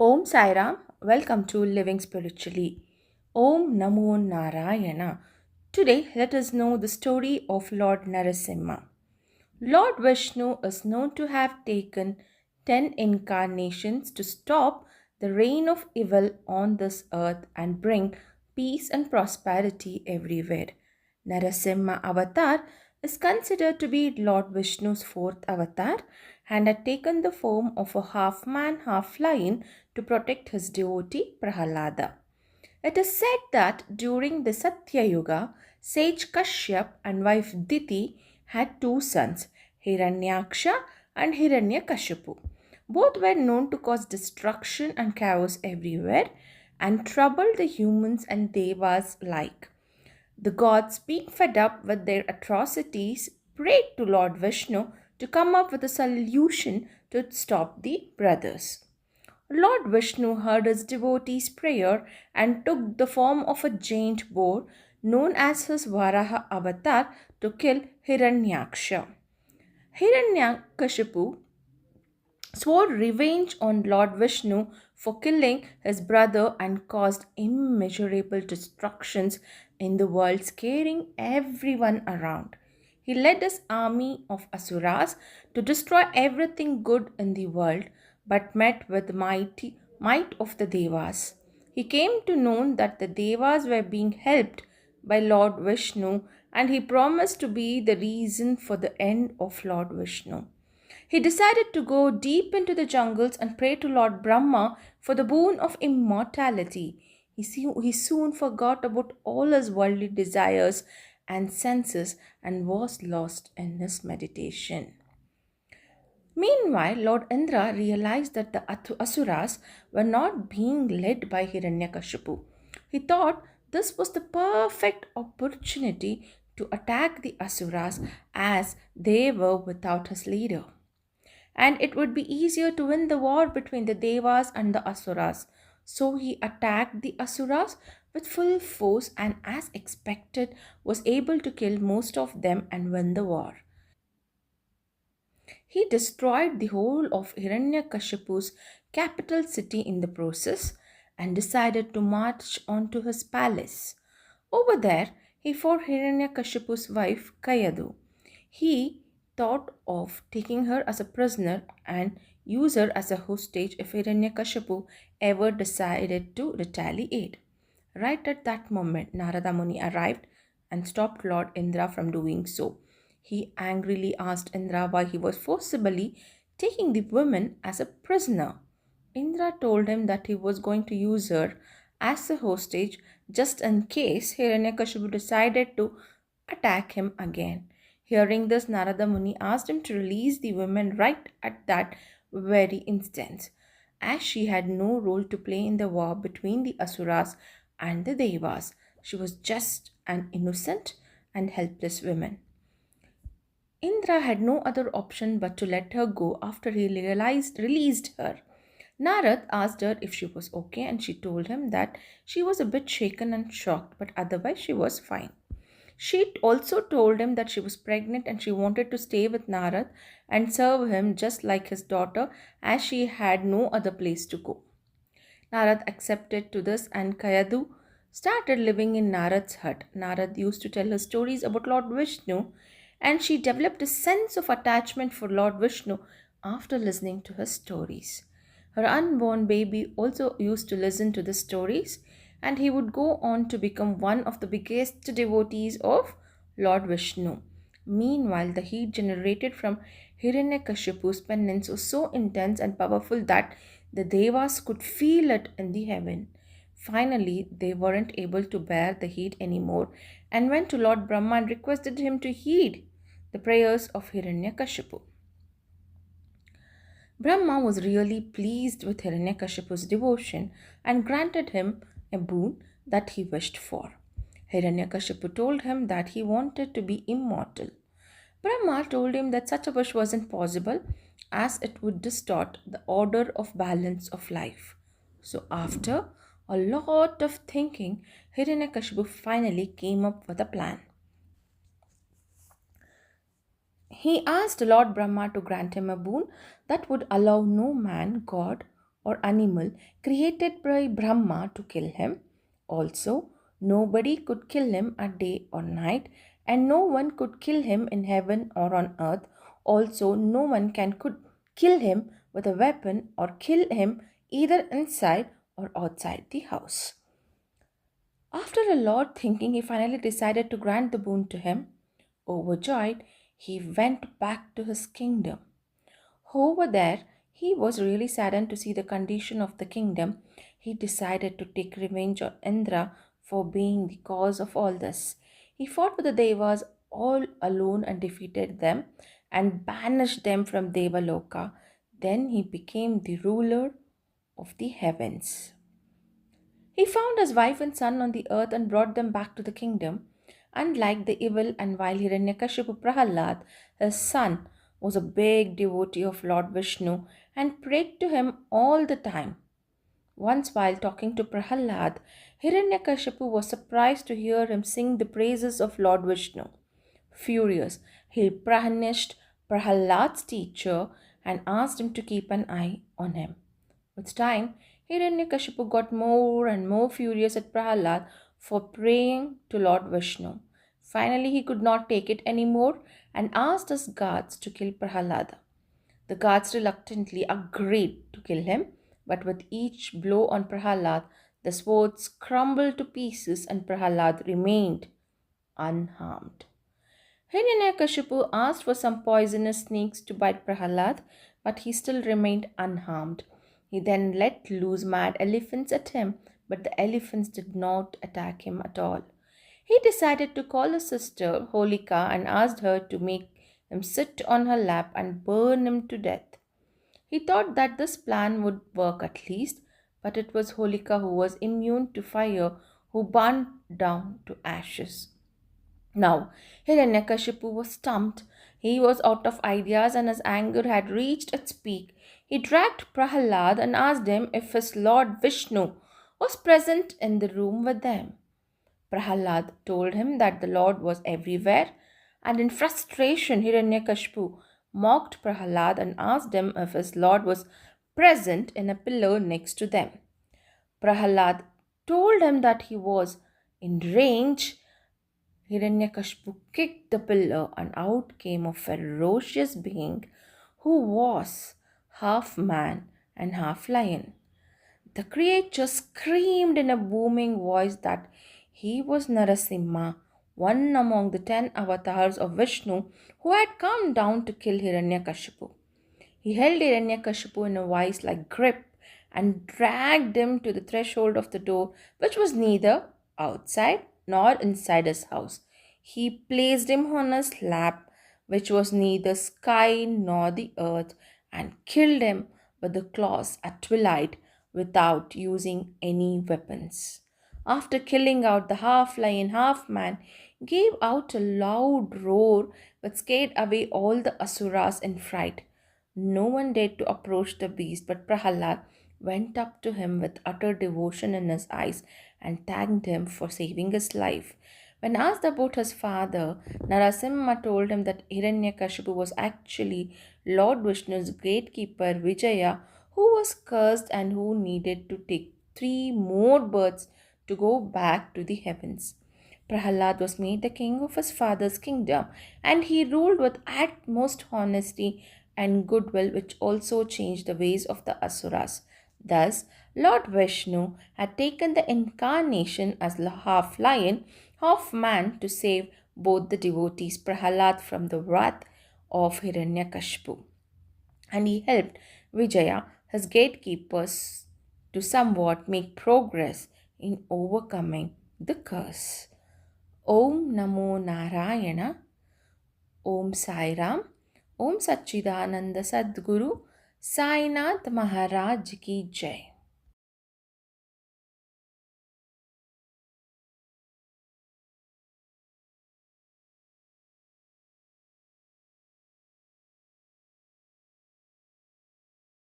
Om Sai Ram, welcome to Living Spiritually. Om Namo Narayana. Today, let us know the story of Lord Narasimha. Lord Vishnu is known to have taken 10 incarnations to stop the reign of evil on this earth and bring peace and prosperity everywhere. Narasimha avatar is considered to be Lord Vishnu's fourth avatar and had taken the form of a half man, half lion to protect his devotee Prahalada. It is said that during the Satya Yuga, sage Kashyap and wife Diti had two sons, Hiranyaksha and Hiranyakashipu. Both were known to cause destruction and chaos everywhere and trouble the humans and devas alike. The gods, being fed up with their atrocities, prayed to Lord Vishnu to come up with a solution to stop the brothers. Lord Vishnu heard his devotee's prayer and took the form of a giant boar known as his Varaha avatar to kill Hiranyaksha. Hiranyakashipu swore revenge on Lord Vishnu for killing his brother and caused immeasurable destructions in the world, scaring everyone around. He led his army of asuras to destroy everything good in the world, but met with the might of the devas. He came to know that the devas were being helped by Lord Vishnu, and he promised to be the reason for the end of Lord Vishnu. He decided to go deep into the jungles and pray to Lord Brahma for the boon of immortality. He soon forgot about all his worldly desires and senses and was lost in his meditation. Meanwhile, Lord Indra realized that the Asuras were not being led by Hiranyakashipu. He thought this was the perfect opportunity to attack the Asuras as they were without his leader, and it would be easier to win the war between the Devas and the Asuras. So he attacked the Asuras with full force and, as expected, was able to kill most of them and win the war. He destroyed the whole of Hiranyakashipu's capital city in the process and decided to march on to his palace. Over there, he fought Hiranyakashipu's wife Kayadu. He thought of taking her as a prisoner and use her as a hostage if Hiranyakashipu ever decided to retaliate. Right at that moment, Narada Muni arrived and stopped Lord Indra from doing so. He angrily asked Indra why he was forcibly taking the woman as a prisoner. Indra told him that he was going to use her as a hostage just in case Hiranyakashipu decided to attack him again. Hearing this, Narada Muni asked him to release the woman right at that very instant, as she had no role to play in the war between the Asuras and the Devas. She was just an innocent and helpless woman. Indra had no other option but to let her go after he released her. Narad asked her if she was okay, and she told him that she was a bit shaken and shocked, but otherwise she was fine. She also told him that she was pregnant and she wanted to stay with Narad and serve him just like his daughter, as she had no other place to go. Narad accepted to this, and Kayadu started living in Narad's hut. Narad used to tell her stories about Lord Vishnu, and she developed a sense of attachment for Lord Vishnu after listening to his stories. Her unborn baby also used to listen to the stories, and he would go on to become one of the biggest devotees of Lord Vishnu. Meanwhile, the heat generated from Hiranyakashipu's penance was so intense and powerful that the Devas could feel it in the heaven. Finally, they weren't able to bear the heat anymore and went to Lord Brahma and requested him to heed the prayers of Hiranyakashipu. Brahma was really pleased with Hiranyakashipu's devotion and granted him a boon that he wished for. Hiranyakashipu told him that he wanted to be immortal. Brahma told him that such a wish wasn't possible as it would distort the order of balance of life. So, after a lot of thinking, Hiranyakashipu finally came up with a plan. He asked Lord Brahma to grant him a boon that would allow no man, god, or animal created by Brahma to kill him. Also, nobody could kill him at day or night, and no one could kill him in heaven or on earth. Also, no one can could kill him with a weapon or kill him either inside or outside the house. After a lot thinking, he finally decided to grant the boon to him. Overjoyed, he went back to his kingdom. Over there, he was really saddened to see the condition of the kingdom. He decided to take revenge on Indra for being the cause of all this. He fought with the Devas all alone and defeated them and banished them from Devaloka. Then he became the ruler of the heavens. He found his wife and son on the earth and brought them back to the kingdom. Unlike the evil and vile Hiranyakashipu, Prahalad, his son, was a big devotee of Lord Vishnu and prayed to him all the time. Once, while talking to Prahalad, Hiranyakashipu was surprised to hear him sing the praises of Lord Vishnu. Furious, he punished Prahalad's teacher and asked him to keep an eye on him. With time, Hiranyakashipu got more and more furious at Prahalad for praying to Lord Vishnu. Finally, he could not take it anymore and asked his guards to kill Prahalada. The guards reluctantly agreed to kill him, but with each blow on Prahalad, the swords crumbled to pieces and Prahalad remained unharmed. Hiranyakashipu asked for some poisonous snakes to bite Prahalad, but he still remained unharmed. He then let loose mad elephants at him, but the elephants did not attack him at all. He decided to call his sister Holika and asked her to make him sit on her lap and burn him to death. He thought that this plan would work at least, but it was Holika who was immune to fire who burned down to ashes. Now, Hiranyakashipu was stumped. He was out of ideas and his anger had reached its peak. He dragged Prahalad and asked him if his Lord Vishnu was present in the room with them. Prahalad told him that the Lord was everywhere, and in frustration, Hiranyakashipu mocked Prahalad and asked him if his Lord was present in a pillar next to them. Prahalad told him that he was. In rage, Hiranyakashipu kicked the pillar, and out came a ferocious being who was half man and half lion. The creature screamed in a booming voice that he was Narasimha, one among the 10 avatars of Vishnu who had come down to kill Hiranyakashipu. He held Hiranyakashipu in a vice like grip and dragged him to the threshold of the door, which was neither outside nor inside his house. He placed him on his lap, which was neither sky nor the earth, and killed him with the claws at twilight without using any weapons. After killing out the half lion, half man, gave out a loud roar which scared away all the asuras in fright. No one dared to approach the beast, but Prahalad went up to him with utter devotion in his eyes and thanked him for saving his life. When asked about his father, Narasimha told him that Hiranyakashipu was actually Lord Vishnu's gatekeeper Vijaya, who was cursed and who needed to take 3 more births to go back to the heavens. Prahalad was made the king of his father's kingdom, and he ruled with utmost honesty and goodwill, which also changed the ways of the Asuras. Thus, Lord Vishnu had taken the incarnation as half lion, half man to save both the devotees Prahalad from the wrath of Hiranyakashipu. And he helped Vijaya, his gatekeepers, to somewhat make progress in overcoming the curse. Om Namo Narayana. Om Sai Ram. Om Satchidananda Sadguru Sainath Maharaj Ki Jai.